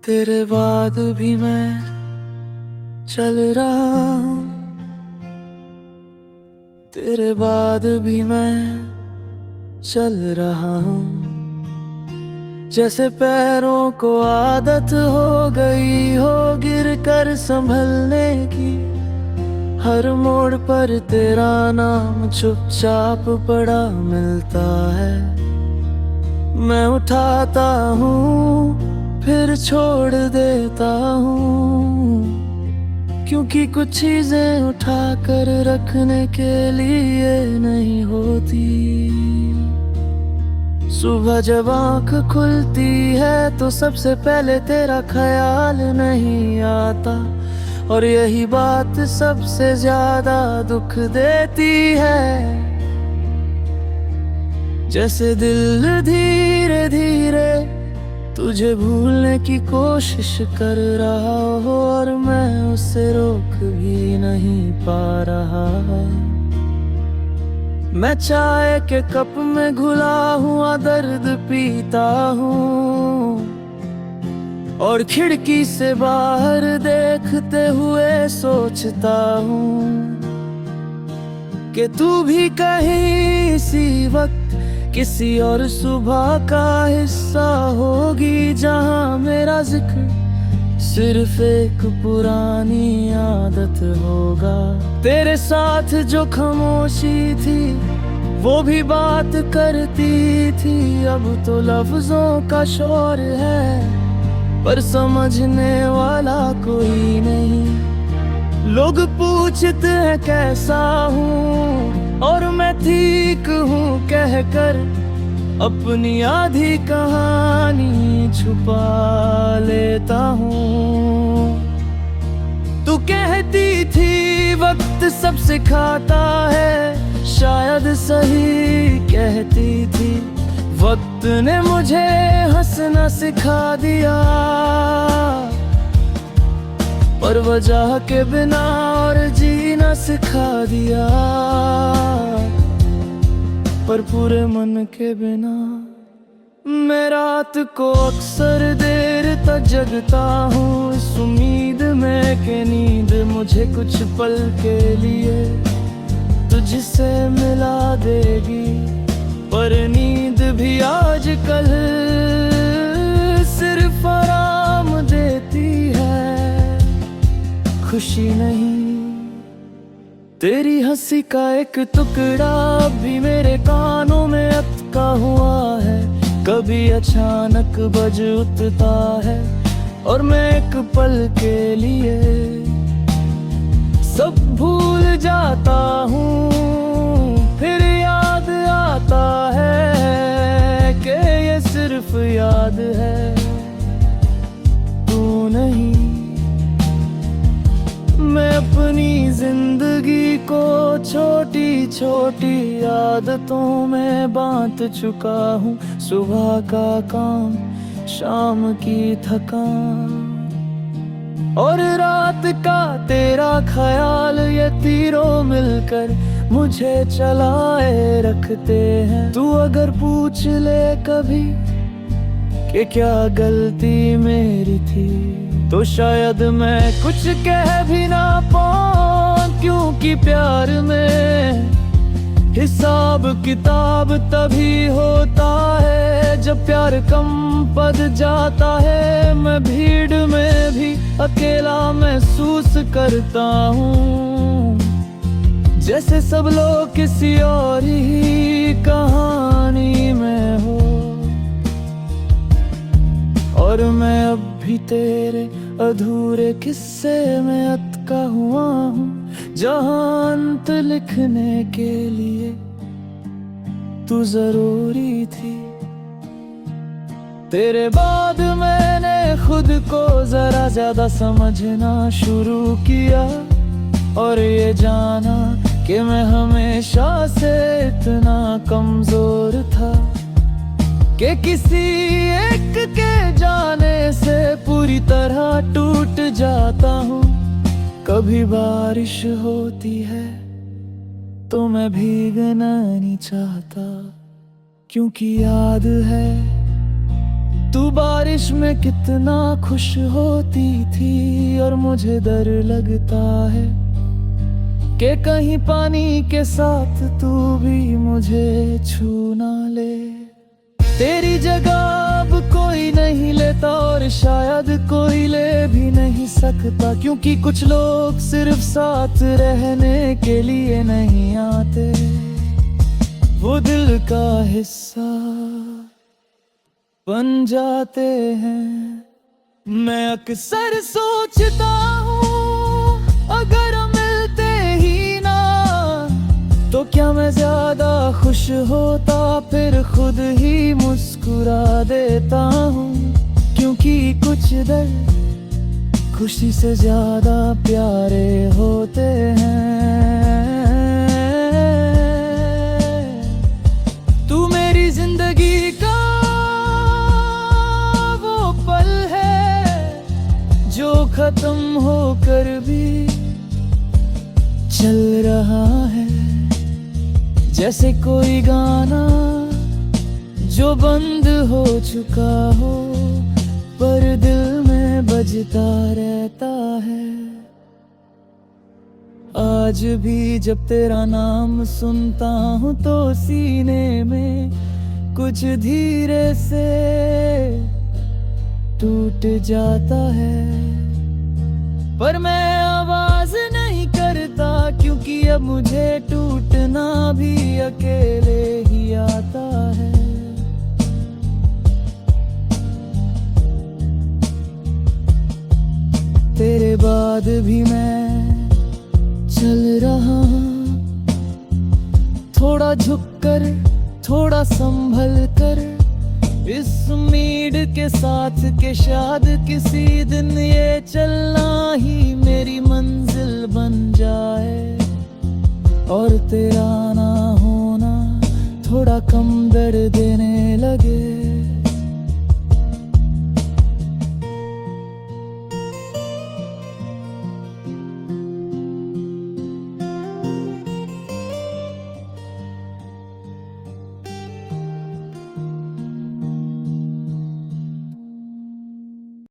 तेरे बाद भी मैं चल रहा हूँ, तेरे बाद भी मैं चल रहा हूँ। जैसे पैरों को आदत हो गई हो गिर कर संभलने की, हर मोड़ पर तेरा नाम चुपचाप पड़ा मिलता है। मैं उठाता हूँ फिर छोड़ देता हूँ, क्योंकि कुछ चीजें उठा कर रखने के लिए नहीं होती। सुबह जब आँख खुलती है तो सबसे पहले तेरा ख्याल नहीं आता, और यही बात सबसे ज्यादा दुख देती है। जैसे दिल धीरे धीरे तुझे भूलने की कोशिश कर रहा हो, और मैं उसे रोक भी नहीं पा रहा। मैं चाय के कप में घुला हुआ दर्द पीता हूँ, और खिड़की से बाहर देखते हुए सोचता हूँ कि तू भी कहीं इसी वक्त किसी और सुबह का हिस्सा होगी, जहां मेरा जिक्र सिर्फ एक पुरानी आदत होगा। तेरे साथ जो खामोशी थी वो भी बात करती थी, अब तो लफ्जों का शोर है पर समझने वाला कोई नहीं। लोग पूछते हैं कैसा हूँ और मैं ठीक हूँ कहकर अपनी आधी कहानी छुपा लेता हूँ। तू कहती थी वक्त सब सिखाता है, शायद सही कहती थी। वक्त ने मुझे हंसना सिखा दिया, पर वजह के बिना और जीना सिखा दिया, पर पूरे मन के बिना। मैं रात को अक्सर देर तक जगता हूँ, इस उम्मीद में कि नींद मुझे कुछ पल के लिए तुझसे मिला देगी, पर नींद भी आजकल सिर्फ आराम देती है, खुशी नहीं। तेरी हंसी का एक टुकड़ा भी मेरे कानों में अटका हुआ है, कभी अचानक बज उठता है और मैं एक पल के लिए सब भूल जाता हूँ। फिर याद आता है कि ये सिर्फ याद है, तू नहीं। मैं अपनी जिंदगी को छोटी छोटी आदतों में बांट चुका हूँ, सुबह का काम, शाम की थकान और रात का तेरा ख्याल, ये तीरों मिलकर मुझे चलाए रखते हैं। तू अगर पूछ ले कभी कि क्या गलती मेरी थी, तो शायद मैं कुछ कह भी ना पाऊं, क्योंकि प्यार में हिसाब किताब तभी होता है जब प्यार कम पड़ जाता है। मैं भीड़ में भी अकेला महसूस करता हूँ, जैसे सब लोग किसी और ही कहानी में हो, और मैं अब भी तेरे अधूरे किस्से में अटका हुआ हूँ, जहाँ अंत लिखने के लिए तू जरूरी थी। तेरे बाद मैंने खुद को जरा ज्यादा समझना शुरू किया, और ये जाना कि मैं हमेशा से इतना कमजोर था कि किसी एक के जाने से पूरी तरह टूट जाता हूँ। कभी बारिश होती है तो मैं भीगना नहीं चाहता, क्योंकि याद है तू बारिश में कितना खुश होती थी और मुझे डर लगता है कि कहीं पानी के साथ तू भी मुझे छू ना ले। तेरी जगह अब कोई नहीं लेता और शायद कोई ले भी नहीं सकता, क्योंकि कुछ लोग सिर्फ साथ रहने के लिए नहीं आते, वो दिल का हिस्सा बन जाते हैं। मैं अक्सर सोचता हूँ अगर मिलते ही ना तो क्या मैं ज्यादा खुश होता, फिर खुद ही मुस्कुरा देता हूँ, क्योंकि कुछ दर्द खुशी से ज्यादा प्यारे होते हैं। तू मेरी जिंदगी का जो खत्म होकर भी चल रहा है, जैसे कोई गाना जो बंद हो चुका हो पर दिल में बजता रहता है। आज भी जब तेरा नाम सुनता हूँ तो सीने में कुछ धीरे से टूट जाता है, पर मैं आवाज नहीं करता, क्योंकि अब मुझे टूटना भी अकेले ही आता है। तेरे बाद भी मैं चल रहा हूँ, थोड़ा झुककर थोड़ा संभल कर, इस उम्मीद के साथ के शायद किसी दिन ये चलना ही मेरी मंजिल बन जाए, और तेरा ना होना थोड़ा कम दर्द देने लगे।